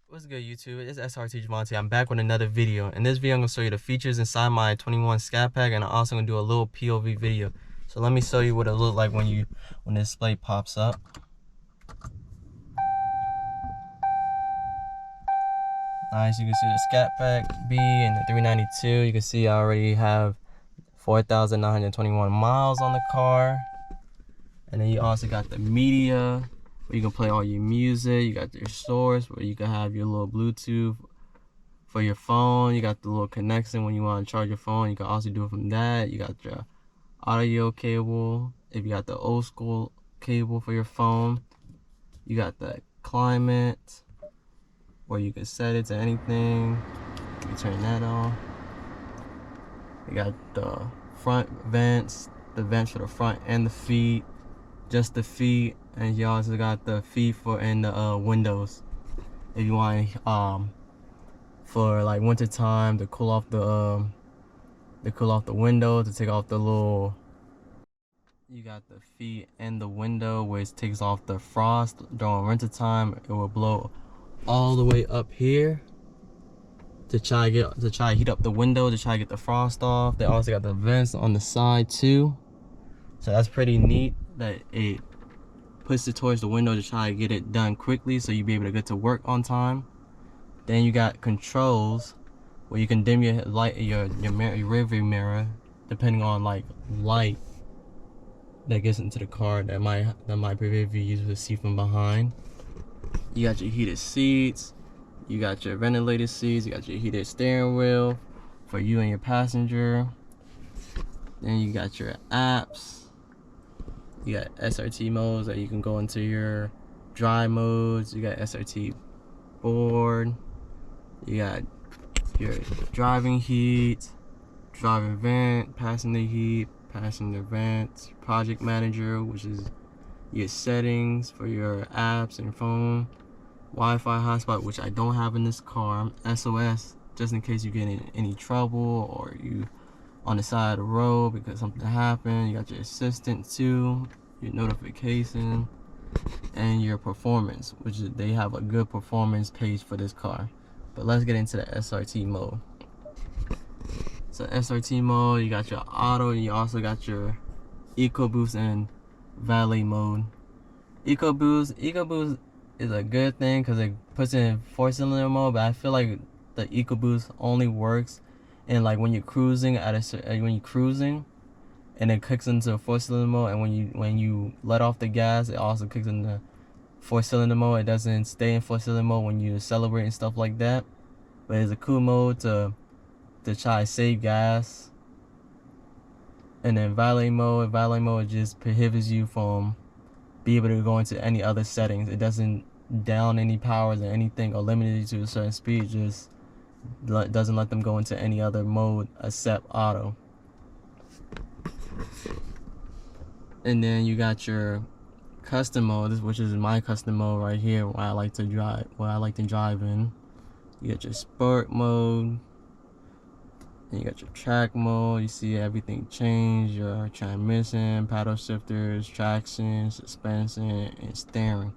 What's good, YouTube? It's srt.javanti. I'm back with another video. In this video, I'm going to show you the features inside my 21 Scatpack, and I'm also going to do a little POV video. So let me show you what it looks like when the display pops up. Nice, you can see the Scatpack B and the 392. You can see I already have 4,921 miles on the car. And then you also got the media, where you can play all your music. You got your source, where you can have your little Bluetooth for your phone. You got the little connection when you want to charge your phone. You can also do it from that. You got your audio cable. If you got the old school cable for your phone, you got the climate, where you can set it to anything. You can turn that on. You got the front vents, the vents for the front and the feet, just the feet, and you also got the feet for in the windows. If you want for like winter time to cool off the window, to take off the little. You got the feet in the window where it takes off the frost during winter time. It will blow all the way up here to try to heat up the window, to try to get the frost off. They also got the vents on the side too, so that's pretty neat that it puts it towards the window to try to get it done quickly, so you'll be able to get to work on time. Then you got controls where you can dim your light, your rearview mirror, depending on like light that gets into the car that might prevent you to see from behind. You got your heated seats, you got your ventilated seats, you got your heated steering wheel for you and your passenger. Then you got your apps. You got SRT modes that you can go into your dry modes. You got SRT board. You got your driving heat, driving vent, passenger heat, passenger vent, project manager, which is your settings for your apps and phone, Wi-Fi hotspot, which I don't have in this car, SOS, just in case you get in any trouble or you on the side of the road because something happened. You got your assistant too, your notification, and your performance, which is, they have a good performance page for this car. But let's get into the SRT mode. So SRT mode, you got your auto, and you also got your EcoBoost and valet mode. EcoBoost is a good thing because it puts it in 4-cylinder mode, but I feel like the EcoBoost only works in like when you're cruising and it kicks into 4-cylinder mode, and when you let off the gas, it also kicks into 4-cylinder mode. It doesn't stay in 4-cylinder mode when you accelerate and stuff like that. But it's a cool mode to try to save gas. And then valet mode just prohibits you from being able to go into any other settings. It doesn't down any powers or anything or limit you to a certain speed. Just doesn't let them go into any other mode except auto. And then you got your custom mode, which is my custom mode right here, where I like to drive in. You got your sport mode, and you got your track mode. You see everything change: your transmission, paddle shifters, traction, suspension, and steering.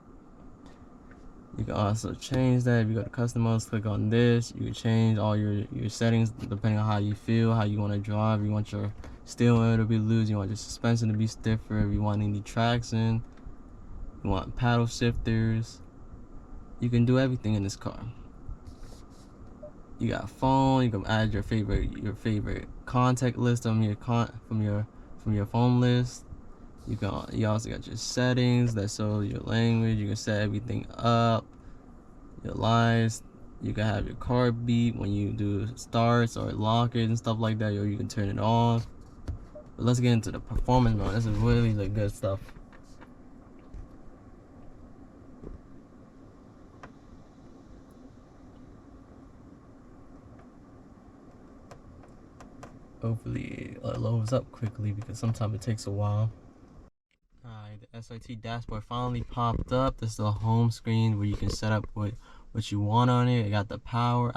You can also change that. If you go to custom modes, click on this. You can change all your settings depending on how you feel, how you want to drive. You want your steering wheel to be loose, you want your suspension to be stiffer, if you want any traction, you want paddle shifters. You can do everything in this car. You got phone. You can add your favorite contact list from your phone list. You also got your settings that show your language. You can set everything up, your lights. You can have your car beep when you do starts or lock it and stuff like that, or you can turn it off. But let's get into the performance mode. This is really the good stuff. Hopefully it loads up quickly because sometimes it takes a while. Alright, the SRT dashboard finally popped up. This is the home screen where you can set up what you want on it. I got the power.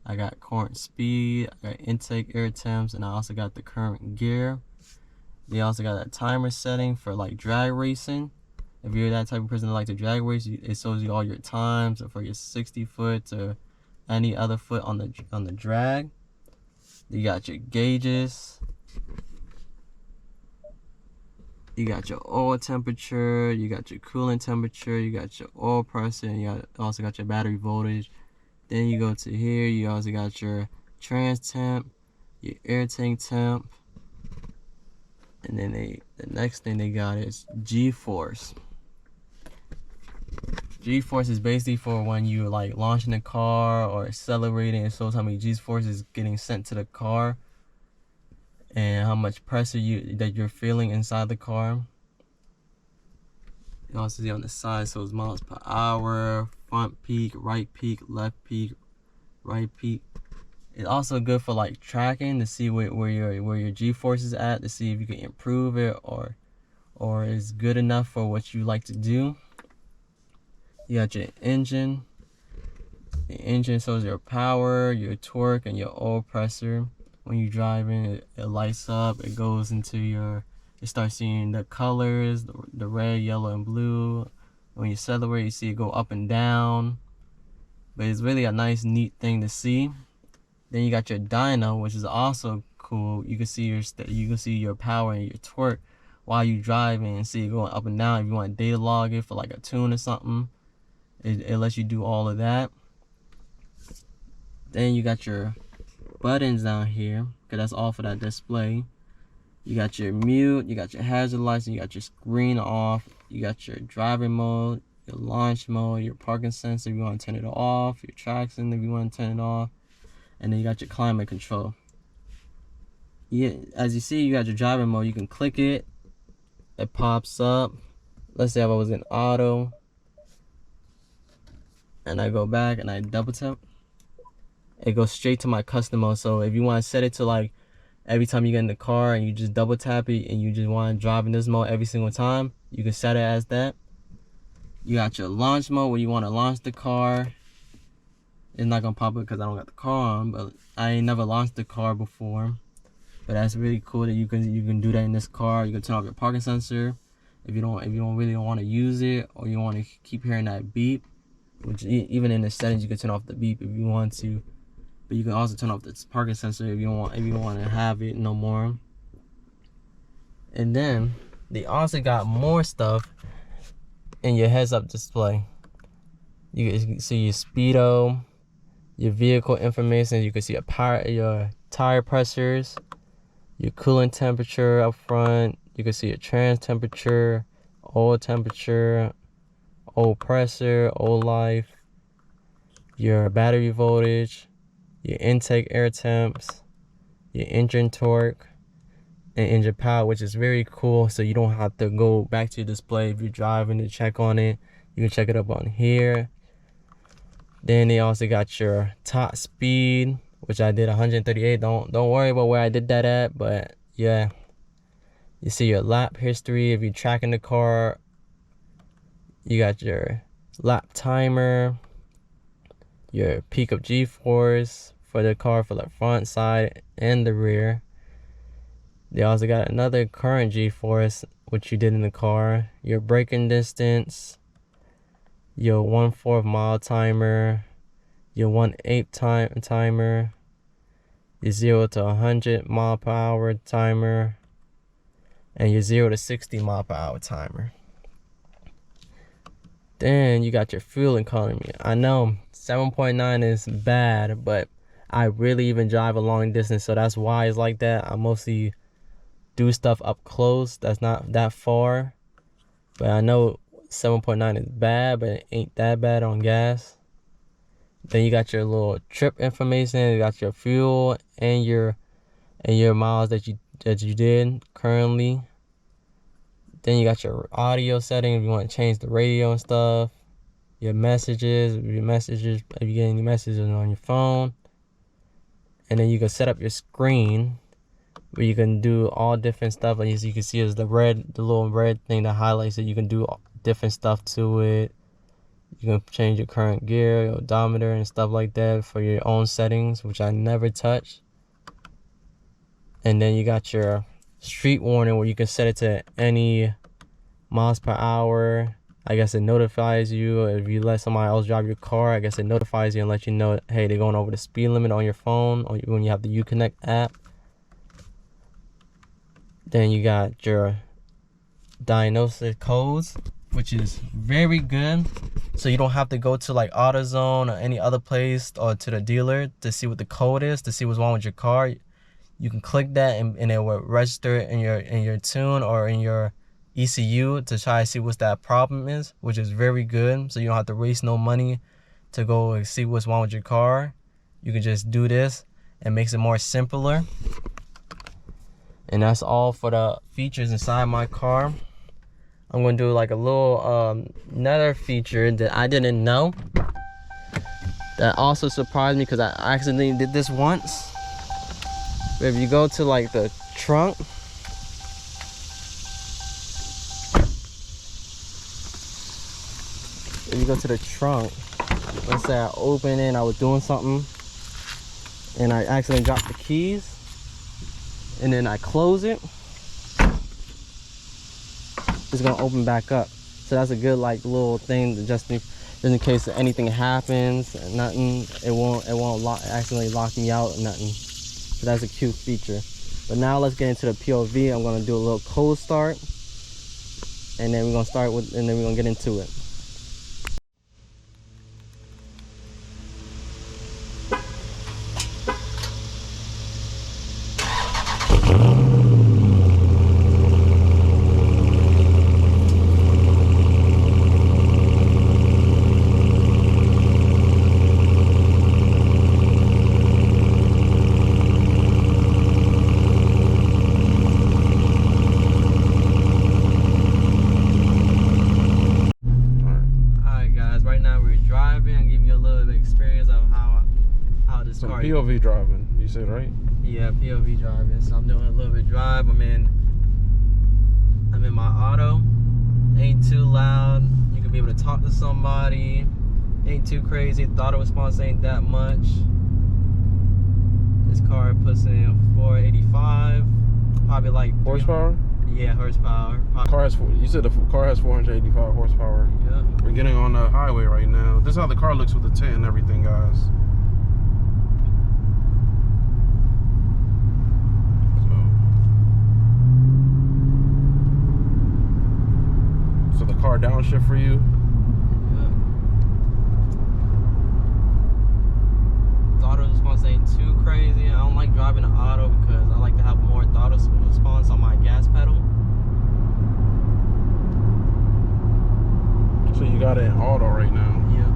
I got current speed. I got intake, air temps, and I also got the current gear. They also got a timer setting for like drag racing. If you're that type of person that like to drag race, it shows you all your times for your 60 foot or any other foot on the drag. You got your gauges. You got your oil temperature, you got your coolant temperature, you got your oil pressure, and you also got your battery voltage. Then you go to here, you also got your trans temp, your air tank temp, and then the next thing they got is G-force. G-force is basically for when you like launching the car or accelerating. It shows how many G-force is getting sent to the car and how much pressure that you're feeling inside the car. You also see on the side, so it's miles per hour, front peak, right peak, left peak, right peak. It's also good for like tracking to see where your G-force is at, to see if you can improve it or is good enough for what you like to do. You got your engine. The engine shows your power, your torque, and your oil pressure. When you're driving, it lights up. It goes into you start seeing the colors, the red, yellow, and blue. When you accelerate, you see it go up and down. But it's really a nice, neat thing to see. Then you got your dyno, which is also cool. You can see your power and your torque while you're driving and see it going up and down. If you want to data log it for like a tune or something, it lets you do all of that. Then you got your buttons down here, because that's all for that display. You got your mute, you got your hazard lights, you got your screen off, you got your driving mode, your launch mode, your parking sensor if you want to turn it off, your traction if you want to turn it off, and then you got your climate control. As you see, you got your driving mode. You can click it, it pops up. Let's say if I was in auto and I go back and I double tap, it goes straight to my custom mode. So if you want to set it to like every time you get in the car and you just double tap it and you just want to drive in this mode every single time, you can set it as that. You got your launch mode where you want to launch the car. It's not gonna pop up because I don't got the car on, but I ain't never launched the car before. But that's really cool that you can do that in this car. You can turn off your parking sensor if you don't really want to use it, or you want to keep hearing that beep. Which even in the settings you can turn off the beep if you want to. But you can also turn off the parking sensor if you don't want to have it no more. And then they also got more stuff in your heads-up display. You can see your speedo, your vehicle information. You can see your tire pressures, your coolant temperature up front. You can see your trans temperature, oil temperature, oil pressure, oil life, your battery voltage, your intake air temps, your engine torque, and engine power, which is very cool. So you don't have to go back to your display if you're driving to check on it. You can check it up on here. Then they also got your top speed, which I did 138. Don't worry about where I did that at, but yeah. You see your lap history if you're tracking the car. You got your lap timer, your peak of G-force for the car for the front, side, and the rear. They also got another current G-force, which you did in the car. Your braking distance, your 1/4 mile timer, your 1/8 timer, your 0 to 100 mile per hour timer, and your 0 to 60 mile per hour timer. Then you got your fuel economy. I know 7.9 is bad, but I really even drive a long distance, so that's why it's like that. I mostly do stuff up close that's not that far, but I know 7.9 is bad, but it ain't that bad on gas. Then you got your little trip information. You got your fuel and your miles that you did currently. Then you got your audio setting if you want to change the radio and stuff. Your messages, if you get any messages on your phone. And then you can set up your screen where you can do all different stuff. As you can see, is the little red thing that highlights it. You can do different stuff to it. You can change your current gear, your odometer, and stuff like that for your own settings, which I never touch. And then you got your street warning where you can set it to any miles per hour. I guess it notifies you if you let somebody else drive your car. I guess it notifies you and lets you know, hey, they're going over the speed limit on your phone, or when you have the Uconnect app. Then you got your diagnostic codes, which is very good. So you don't have to go to like AutoZone or any other place or to the dealer to see what the code is, to see what's wrong with your car. You can click that and it will register in your tune or in your ECU to try to see what that problem is, which is very good. So you don't have to waste no money to go and see what's wrong with your car. You can just do this and makes it more simpler. And that's all for the features inside my car. I'm gonna do like a little another feature that I didn't know that also surprised me, because I accidentally did this once. But if you go to like the trunk, let's say I open it and I was doing something and I accidentally dropped the keys, and then I close it, it's gonna open back up. So that's a good like little thing to just in case anything happens, nothing, it won't accidentally lock me out or nothing. So that's a cute feature. But now let's get into the POV. I'm gonna do a little cold start, and then we're gonna get into it. POV driving, you said, right? Yeah, POV driving. So I'm doing a little bit of drive. I'm in my auto. Ain't too loud. You can be able to talk to somebody. Ain't too crazy. The auto response ain't that much. This car puts in 485. Probably like horsepower. Yeah, horsepower. You said the car has 485 horsepower. Yeah. We're getting on the highway right now. This is how the car looks with the tint and everything, guys. So the car downshift for you. Yeah. The auto response ain't too crazy. I don't like driving an auto because I like to have more throttle response on my gas pedal. So you got it in auto right now. Yeah.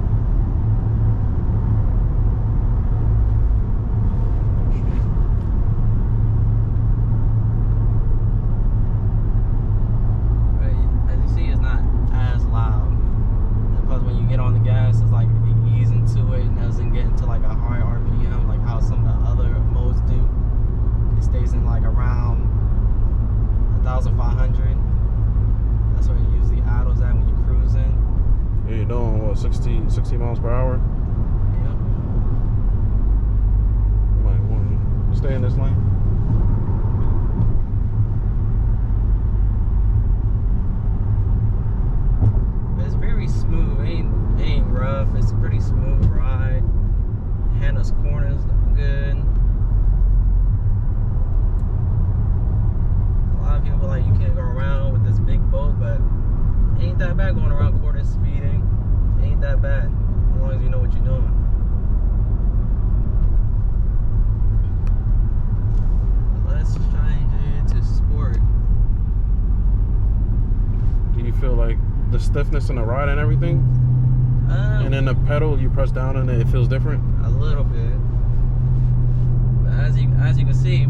As you see, it's not as loud. Because when you get on the gas, it's like it ease into it and doesn't get into like a high RPM like how some of the other modes do. It stays in like around 1,500. That's where you usually idles at when you're cruising. Yeah, you're doing what, 60 miles per hour? Yep. You might want to stay in this lane. It's very smooth. Ain't rough. It's a pretty smooth ride. Handles corners good. A lot of people like you can't go around with this big boat, but ain't that bad going around quarter speeding. Ain't that bad as long as you know what you're doing. Let's change it to sport. Do you feel like the stiffness in the ride and everything? And then the pedal, you press down and it feels different? A little bit. But as you can see,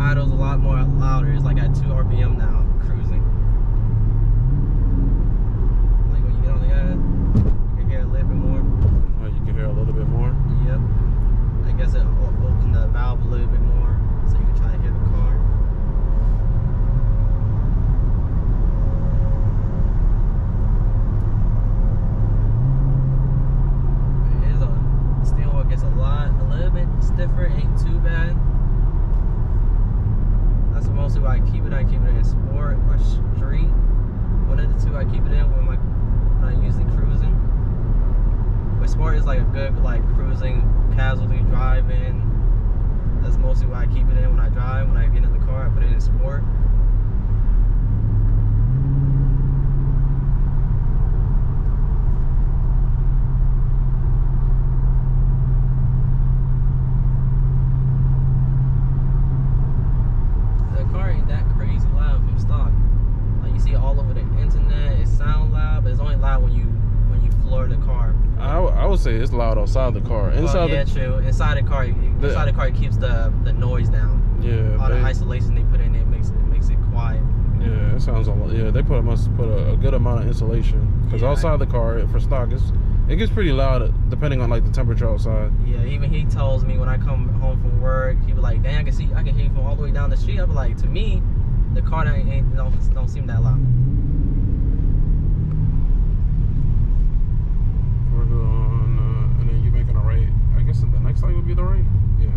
idle's a lot more louder. It's like at 2 RPM now, cruising. Like when you get on the gas, you can hear a little bit more. Oh, you can hear a little bit more? Yep. I guess it opened the valve a little bit more, so you can try to hear the car. Gets a little bit stiffer, ain't too bad. That's mostly why I keep it in sport or street. One of the two I keep it in when I'm usually cruising. But sport is like a good like cruising, casualty driving. That's mostly why I keep it in when I drive. When I get in the car, I put it in sport. The car ain't that crazy loud from stock. Like you see all over the internet, it sounds loud, but it's only loud when you floor the car. I would say it's loud outside the car. Inside yeah, true. Inside the car, it keeps the noise down. Yeah. All the isolation they put in it makes it quiet. Yeah, it sounds a lot. Yeah, they must put a good amount of insulation because outside the car for stock it gets pretty loud depending on like the temperature outside. Yeah, even he tells me when I come home from work, he be like, "Dang, I can hear you from all the way down the street." I be like, to me, the car don't seem that loud. We're going, and then you making a right. I guess the next light would be the right. Yeah.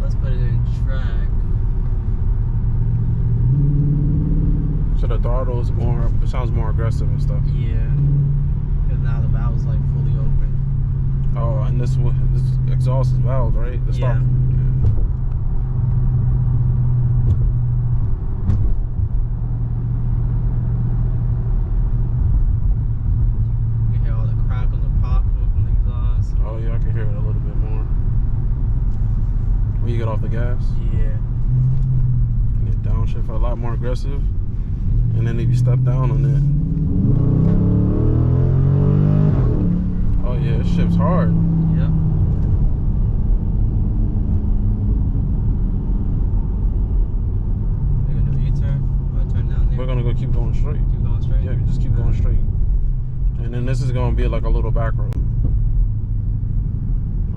Let's put it in track. So the throttle is it sounds more aggressive and stuff. Yeah, because now the valve is like fully open. Oh, and this exhaust is valved, right? The stock. Yeah. You hear all the crackles and pop from the exhaust. Oh yeah, I can hear it a little bit more. When you get off the gas. Yeah. And it downshift a lot more aggressive. And then if you step down on it, oh yeah, it shifts hard. Yep. We're gonna do a U-turn or turn down there. We're gonna keep going straight. Keep going straight. Yeah, just keep going straight. And then this is gonna be like a little back road.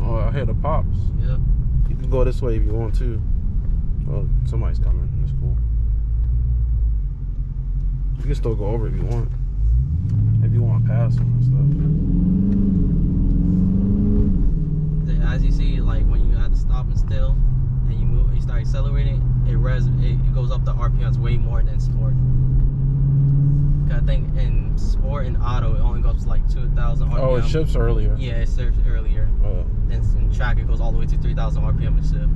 Oh, I hear the pops. Yep. You can go this way if you want to. Oh, somebody's coming. That's cool. You can still go over if you want. If you want to pass them and stuff. As you see, like when you have to stop and still, and you start accelerating, it goes up the RPMs way more than sport. I think in sport and auto, it only goes to like 2,000 RPM. Oh, it shifts earlier. Yeah, it shifts earlier. Oh. Then in track, it goes all the way to 3,000 RPM to shift.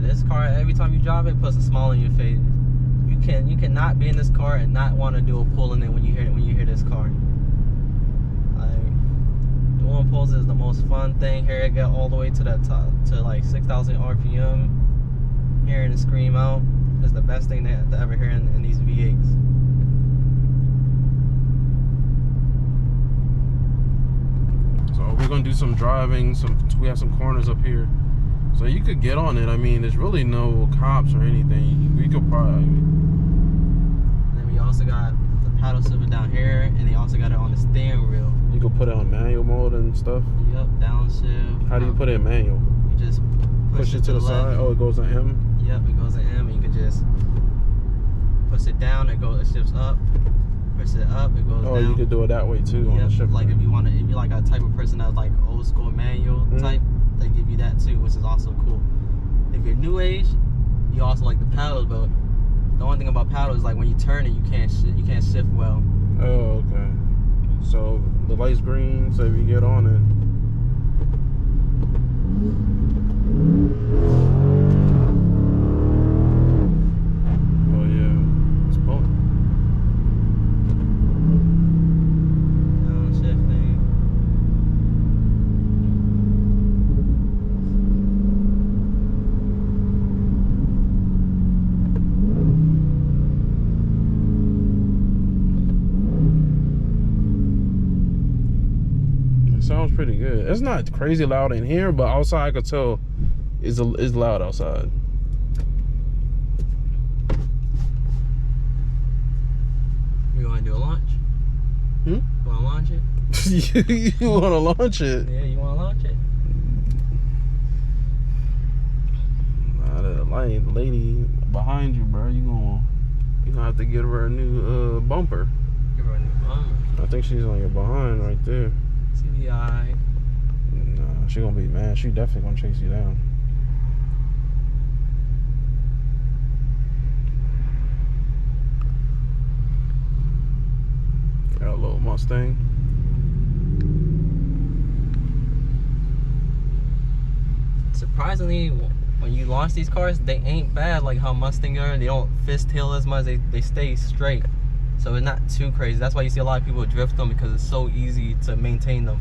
This car, every time you drive it, puts a smile on your face. You cannot be in this car and not want to do a pull in it when you hear this car. Like, doing pulls is the most fun thing. Here it get all the way to the top to like 6,000 RPM. Hearing it scream out is the best thing to ever hear in these V8s. So we're gonna do some driving. We have some corners up here. So you could get on it. I mean, there's really no cops or anything. We could probably. And then we also got the paddle shift down here, and they also got it on the steering wheel. You could put it on manual mode and stuff. Yep, downshift. How do you put it in manual? You just push it to the side. left. Oh, it goes to M. Yep, it goes to M, and you can just push it down. It shifts up. Push it up, it goes down. Oh, you could do it that way too. Yep, On the shift. like if you're like a type of person that's like old school manual type. They give you that too, which is also cool. If you're new age, you also like the paddles, but the only thing about paddles is like when you turn it, you can't shift well. Oh, okay. So the light's green, so if you get on it. Oh yeah, it's pulling. Downshifting. Sounds pretty good. It's not crazy loud in here, but outside I could tell it's loud outside. You want to do a launch? Hmm? You want to launch it? You want to launch it? Yeah, you want to launch it? Nah, the lady behind you, bro. You gonna have to give her a new bumper. Give her a new bumper. I think she's on your behind right there. CVI. Nah, she gonna be mad. She definitely gonna chase you down. Got a little Mustang. Surprisingly, when you launch these cars, they ain't bad like how Mustang are. They don't fishtail as much. They stay straight. So it's not too crazy. That's why you see a lot of people drift them, because it's so easy to maintain them.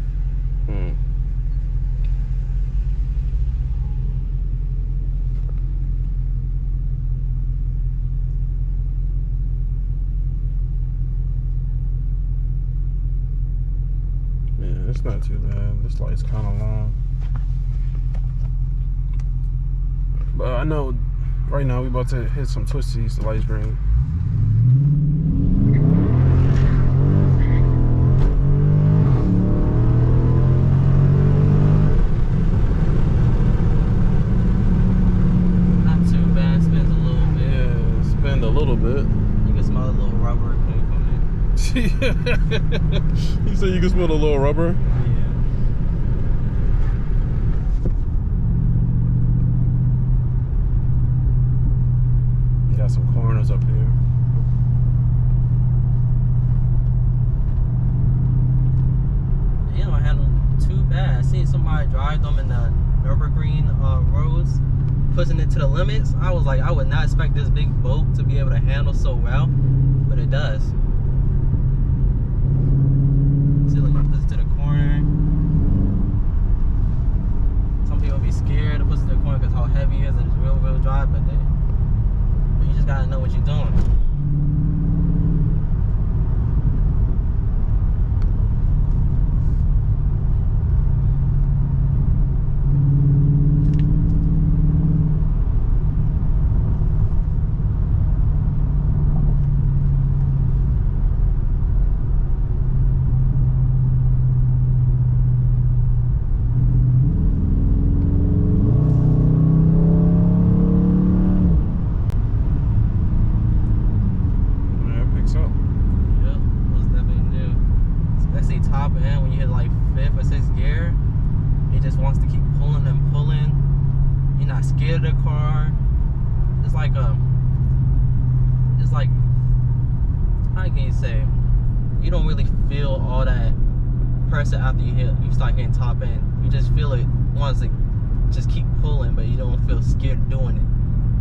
Yeah, it's not too bad. This light's kind of long. But I know right now we about to hit some twisties. The light's green. Not too bad. Spins a little bit. Yeah, spin a little bit. You can smell a little rubber coming from it. You said you can smell a little rubber? Yeah. Got some corners up here. They don't handle too bad. I seen somebody drive them in the Nürburgring roads, pushing it to the limits. I was like, I would not expect this big boat to be able to handle so well, but it does. See, like, you push it to the corner. Some people be scared to push it to the corner because how heavy it is and it's real drive, but you just gotta know what you're doing. You don't really feel all that pressure after you start hitting top end. You just feel it once it just keep pulling, but you don't feel scared doing it.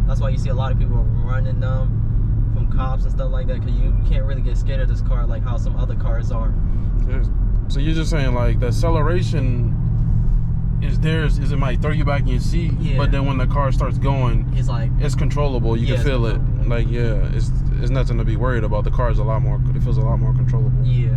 That's why you see a lot of people running them from cops and stuff like that, because you can't really get scared of this car like how some other cars are. So you're just saying like the acceleration is theirs, it might throw you back in your seat, yeah. But then when the car starts going, it's controllable. You can feel it. Like, yeah, it's nothing to be worried about. The car is a lot more. It feels a lot more controllable. Yeah.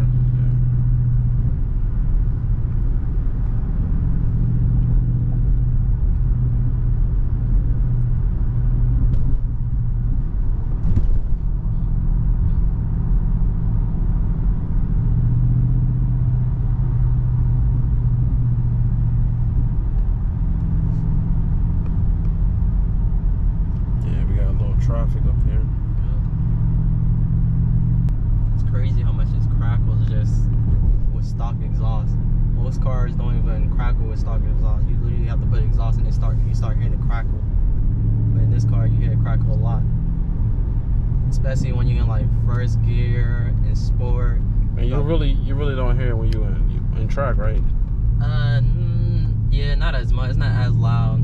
Traffic up here. It's crazy how much this crackles just with stock exhaust. Most cars don't even crackle with stock exhaust. You literally have to put exhaust and you start hearing it crackle. But in this car, you hear it crackle a lot, especially when you're in like first gear in sport. And you really don't hear it when you in track, right? Yeah, not as much. It's not as loud.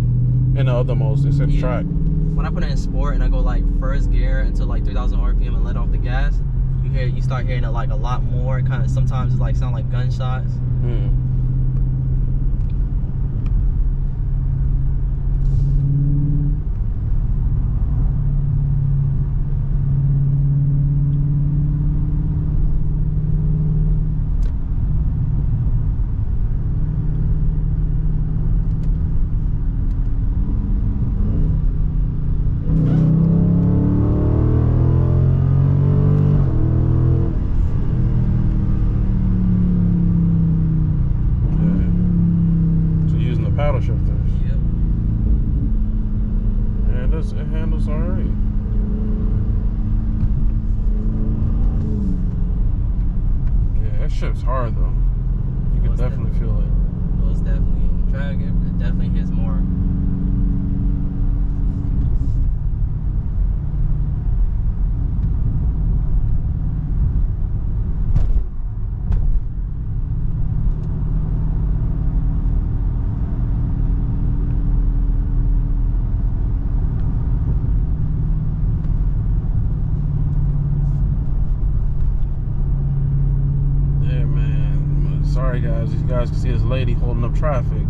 In the other modes, except track. When I put it in sport and I go like first gear until like 3,000 RPM and let off the gas, you start hearing it like a lot more. Kind of sometimes it's like sound like gunshots. Paddle shifters. Yep. And it handles alright. Yeah, that shifts hard though. You can can definitely feel it. Most definitely. In drag, it definitely hits more. Sorry guys, these guys can see this lady holding up traffic,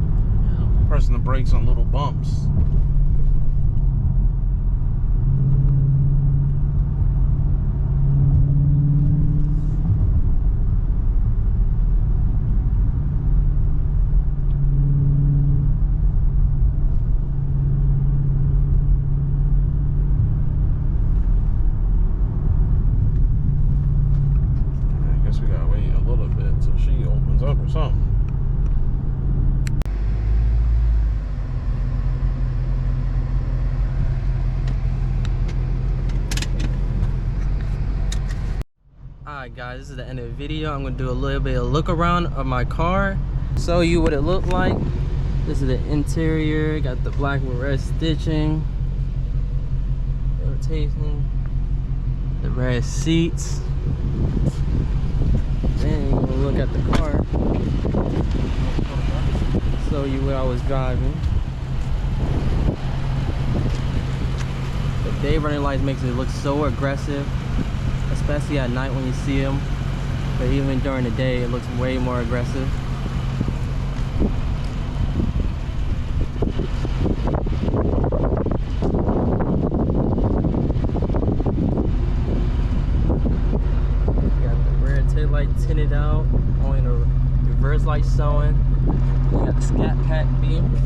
pressing the brakes on little bumps. I guess we gotta wait a little bit until she opens up or something. Alright guys, this is the end of the video. I'm gonna do a little bit of look around of my car, show you what it looked like. This is the interior, got the black with red stitching, rotation, the red seats. Then we'll look at the car, show you what I was driving. The day running lights makes it look so aggressive, especially at night when you see them, but even during the day it looks way more aggressive. Got the rear taillight tinted out, only the reverse light showing. You got the Scatpack beam.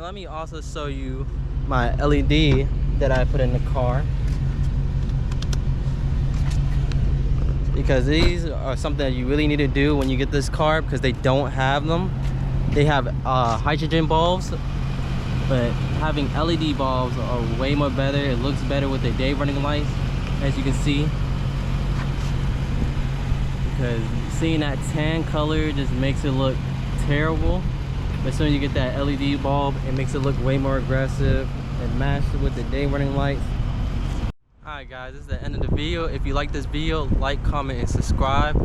Let me also show you my LED that I put in the car, because these are something that you really need to do when you get this car, because they don't have them. They have hydrogen bulbs, but having LED bulbs are way more better. It looks better with the day running lights, as you can see, because seeing that tan color just makes it look terrible. But as soon as you get that LED bulb, it makes it look way more aggressive and matched with the day running lights. Alright guys, this is the end of the video. If you like this video, like, comment, and subscribe.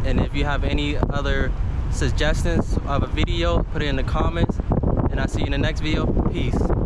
And if you have any other suggestions of a video, put it in the comments. And I'll see you in the next video. Peace.